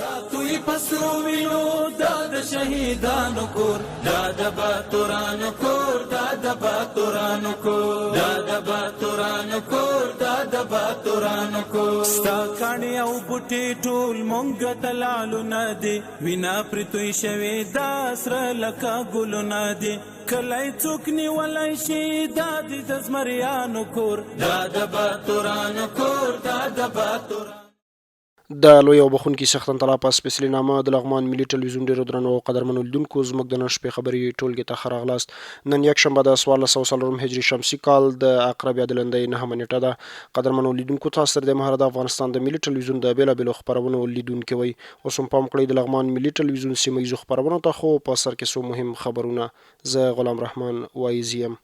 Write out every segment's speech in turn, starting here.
ساتوی پسرو وینو دا د شهیدانو کور، دا د باتورانو کور، دا د باتورانو کور، دا د باتورانو کور، دا د باتورانو کور. ستا کاڼي او بوټي ټول مونږ ته لالونه دي، وینا پرې توی شوې دا سره لکه ګلونه دي. کلی څوک نیولی شي دا د زمریانو کور، دا د باتورانو کور، دا د باتورانو. د لوی او بخونکي سختن طلا په سپیشلي نامه د لغمان ملي ټلویزیون ډیرو درنو او قدرمنو لیدونکو زموږ د نن شپې خبرې ټولګې ته ښه راغلاست. نن یکشنبه د 1440 هجري شمسي کال د عقرب یادلندۍ 9 نیټه ده. قدرمنو لیدونکو تاسو سره د مهاراجا افغانستان د ملي ټلویزیون د بیلابېلو خپرونو لیدونکي وئ. اوس هم پام کړئ د لغمان ملي ټلویزیون سیمه ییزو خپرونو ته، خو په سر کې څو مهم خبرونه. زه غلام رحمان وایزي یم.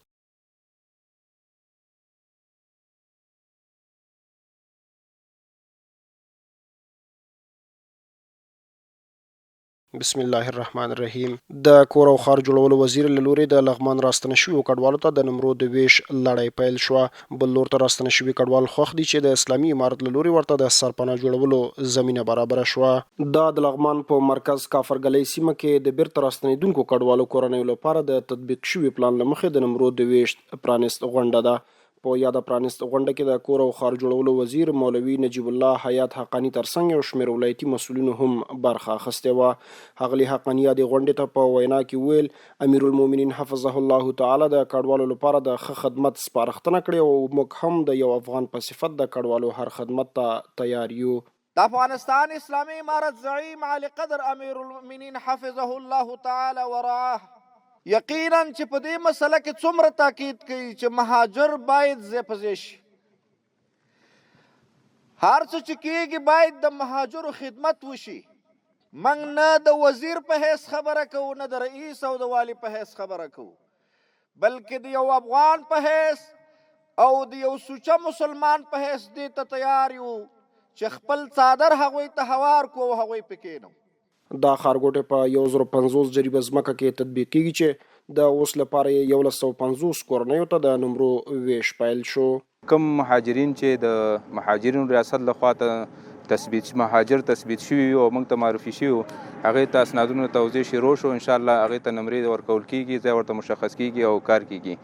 بسم الله الرحمن الرحیم. د کور او خار جوړولو وزیر له لوري د لغمان راستنه شویو کډوالو ته د نمرو د ویش لړۍ پیل شوه. بل لور ته راستنه شوي کډوال خوښ دي چې د اسلامي امارت له لوري ورته د سرپناه جوړولو زمینه برابره شوه. دا د لغمان په مرکز کافرګلۍ سیمه کې د بیرته راستنېدونکو کډوالو کورنیو لپاره د تطبیق شوي پلان له مخې د نمرو د ویش پرانیست غونډه ده. په یاده پرانیست غونډه کې د کور او خار جوړولو وزیر مولوي نجیب الله حیات حقانی ترڅنګ یو شمېر ولایتي مسؤلینو هم برخه اخیستې وه. ښاغلي حقانی یادې غونډې ته په وینا کې ویل امیرالمؤمنین حفظه الله تعالی د کډوالو لپاره د ښه خدمت سپارښتنه کړې او موږ هم د یو افغان په صفت د کډوالو هر خدمت ته تیار یو. د افغانستان اسلامي امارت زعیم علی قدر امیرالمؤمنین حفظه الله تعالی ورعاه یقینا چې په دې مسله کې څومره تاکید کوي چې مهاجر باید ځای په ځای شي. هر څه چې کېږي باید د مهاجرو خدمت وشي. موږ نه د وزیر په حیث خبره کوو، نه د رئیس او د والي په حیث خبره کوو، بلکې د یو افغان په حیث او د یو سوچه مسلمان په حیث دې ته تیار یو چې خپل څادر هغوی ته هوار کړو او هغوی پکې کېنو. دا ښارګوټی په 1050 جریبه ځمکه کې تطبیق کیږي چې د اوس لپاره یې 1150 کورنیو ته د نمرو ویش پیل شو. کوم مهاجرین چې د مهاجرینو ریاست لخوا ته مهاجر تثبیت شوي او موږ ته معرفي شوي هغې ته اسنادونو توضیح شروع شو. انشاءالله هغې ته نمرې ورکول کیږي، ځای ورته مشخص کیږي او کار کیږي.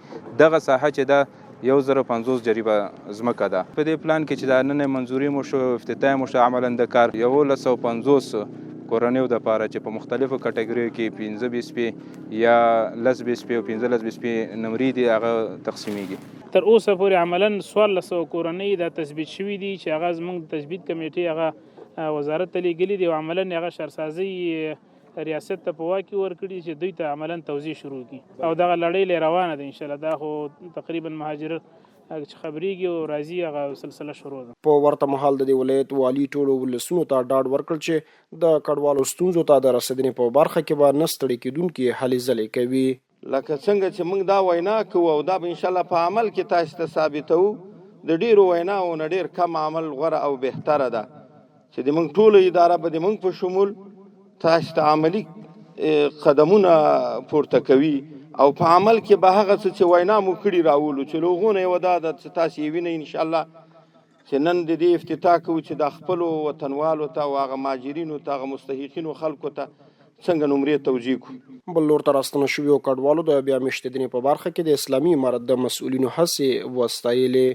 دغه ساحه چې ده 1050 جریبه ځمکه ده. په دې پلان کې چې دا نن منظوري مو شو، افتتاح مو شو عملا د کار 1150 کورنیو د پاره چې په مختلفو کټګوریو کې 15 بیسپې یا 10 بیسپې او 15 بیسپې نمرې دي هغه تقسیمیږي. تر اوسه پورې عملاً 1400 کورنۍ دا تثبیت شوي دي چې هغه زموږ د تثبیت کمیټې هغه وزارت ته لیږلي دي او عملاً هغه شهرسازي ریاست ته په واک کې ورکړي چې دوی ته عملاً توزیع شروع کړي او دغه لړۍ روانه ده. انشاءالله دا خو تقریبا مهاجر چې خبرېږي او راځي هغه سلسله شروع ده. په ورته مهال د دې ولایت والي ټولو ولسونو ته ډاډ ورکړ چې د کډوالو ستونزو ته د رسېدنې په برخه کې به نه ستړي کېدونکي هلې ځلې کوي. لکه څنګه چې موږ دا وینا کوو او دا به انشاءالله په عمل کې تاسو ته ثابتوو، د ډېرو ویناو نه ډېر کم عمل غوره او بهتره ده چې د موږ ټوله اداره به د موږ په شمول تاسو ته عملي قدمونه پورته کوي او په عمل کې به هغه څه چې وینا مو کړي راولو چې لوغونه یې ودا ده چې تاسو یې وینئ انشاءالله چې نن د دې افتتاح کوو چې د خپلو وطنوالو ته او هغه مهاجرینو ته هغه مستحقینو خلکو ته څنګه نمرې توجیه کړو. بل لور ته راستنه شویو کډوالو د بیا مېشتېدنې په برخه کې د اسلامي امارت د مسؤلینو هڅې وستایلې.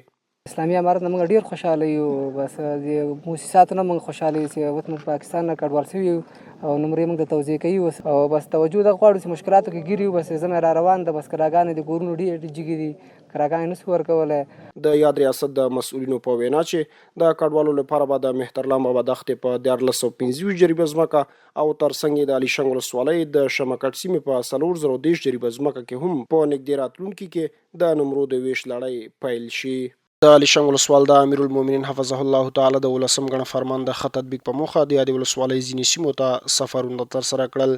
اسلامي امارت نه موږ ډېر خوشحاله یو، بس د موسساتو نه موږ خوشحاله یو چې اوس موږ پاکستان نه کډوال شوي یو او نمرې موږ د توضیح کوي او بس توجه دا غواړو چې مشکلاتو کې ګیر یو، بس زمې را روان ده، بس کراګانې د کورونو ډېرې جګې دي، کراګانې نشو ورکولی. د یاد ریاست د مسؤلینو په وینا چې د کډوالو لپاره به د مهترلام بابا دښتې په 1450 جریبه ځمکه او ترڅنګ یې د علیشنګ ولسوالۍ د شمکټ سیمې په 430 جریبه ځمکه کې هم په نږدې راتلونکي کې د نمرو د ویش لړۍ پیل شي. د علیشنګ ولسوال د امیرالمؤمنین حفظه الله تعالی د 19 ګڼه فرمان د ښه تطبیق په موخه د یادې ولسوالۍ ځینې سیمو ته سفرونه ترسره کړل.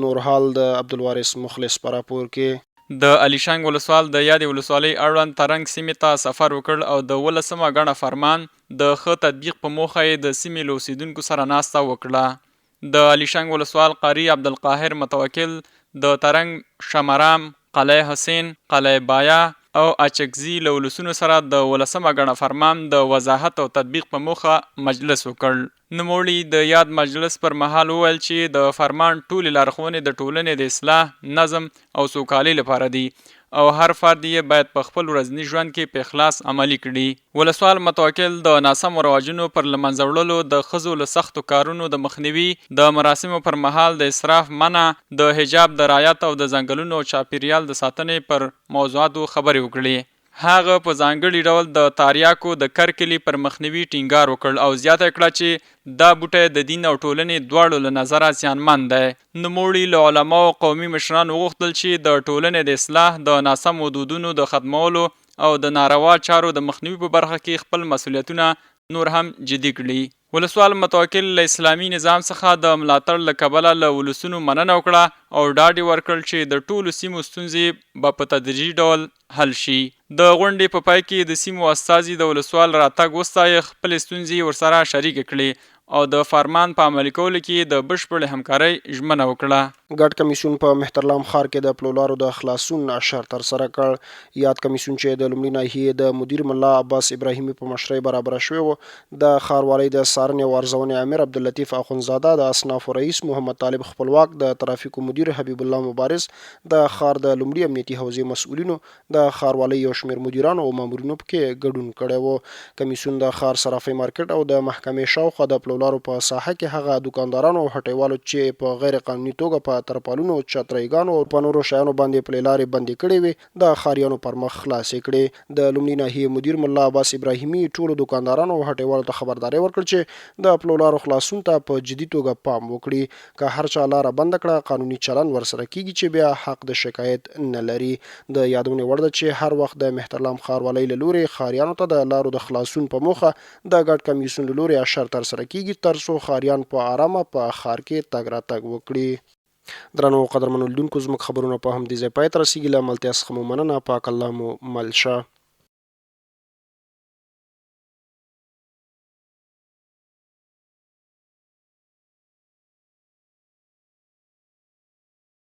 نور حال د عبدالوارث مخلص په راپور کې. د علیشنګ ولسوال د یادې ولسوالۍ اړوند ترنګ سیمې ته سفر وکړ او د 19 ګڼه فرمان د ښه تطبیق په موخه یې د سیمې له اوسېدونکو سره ناسته وکړه. د علیشنګ ولسوال قاری عبدالقاهر متوکل د ترنګ، شمرام، قلعه حسین، قلعه بایا او اچکزي له ولسونو سره د 18مه ګڼه فرمان د وضاحت او تطبیق په موخه مجلس وکړ. نوموړي د یاد مجلس پر مهال وویل چې د فرمان ټولې لارښوونې د ټولنې د اصلاح، نظم او سوکالۍ لپاره دي او هر فرد یې باید په خپل ورځني ژوند کې په اخلاص عملي کړي. ولسوال متوکل د ناسمو رواجونو پر له منځه وړلو، د ښځو له سختو کارونو د مخنیوي، د مراسمو پر مهال د اسراف منع، د حجاب د رعایت او د ځنګلونو او چاپیریال د ساتنې پر موضوعاتو خبرې وکړي. هغه په ځانګړي ډول د تاریاکو د کرکلي پر مخنیوي ټینګار وکړ او زیاته کړه چې دا بوټی د دین او ټولنې دواړو له نظره زیانمن دی. نوموړي له علماو او قومي مشرانو وغوښتل چې د ټولنې د اصلاح، د ناسمو دودونو د ختمولو او د ناروا چارو د مخنیوي په برخه کې خپل مسؤلیتونه نور هم جدي کړي. ولسوال متوکل له اسلامي نظام څخه د ملاتړ له کبله له ولسونو مننه وکړه او ډاډ یې ورکړ چې د ټولو سیمو ستونزې به په تدریجي ډول حل شي. د غونډې په پای کې د سیمو استازي د ولسوال راتګ وستایه، خپلې ستونزې ورسره شریکې کړې او د فرمان په عملي کولو کې د بشپړې همکارۍ ژمنه وکړه. ګډ کمیسیون په مهترلام ښار کې د پلولارو د خلاصون اشر ترسره کړ. یاد کمیسیون چې د لومړي ناحیې د مدیر ملا عباس ابراهیمي په مشرۍ برابره شوی و، د ښاروالۍ د څارنې او ارزونې امیر عبداللطیف اخندزاده، د اصنافو رئیس محمد طالب خپلواک، د ترافیکو مدیر حبیب الله مبارز، د ښار د لومړي امنیتي حوزې مسؤلینو، د ښاروالۍ یو شمېر مدیرانو او مامورینو پکې ګډون کړی و. کمیسیون د ښار صرافۍ مارکیټ او د محکمې شاوخوا د پلولارو په ساحه کې هغه دوکاندارانو او هټیوالو چې په غیر قانوني توګه په ترپالونو، چترایګانو او په نورو شیانو باندې پلې لارې بندې کړې وې، د ښاریانو پر مخ خلاصې کړې. د لومړي ناحیې مدیر ملا عباس ابراهیمي ټولو دوکاندارانو او هټیوالو ته خبرداری ورکړ چې د پلولارو خلاصون ته په جدي توګه پام وکړي. که هر چا لاره بنده کړه، قانوني چلند ورسره کیږي چې بیا حق د شکایت نه لري. د یادونې وړ ده چې هر وخت د مهترلام ښاروالۍ له لورې ښاریانو ته د لارو د خلاصون په موخه د ګډ کمیسیون له لورې اشر ترسره کیږي ترڅو ښاریان په آرامه په ښار کې تګ راتګ وکړي. درنو قدرمنو لیدونکو، زموږ خبرونه په همدې ځای پای ته رسیږي. له ملتیا څخه مو مننه. پاک الله مو مل شه.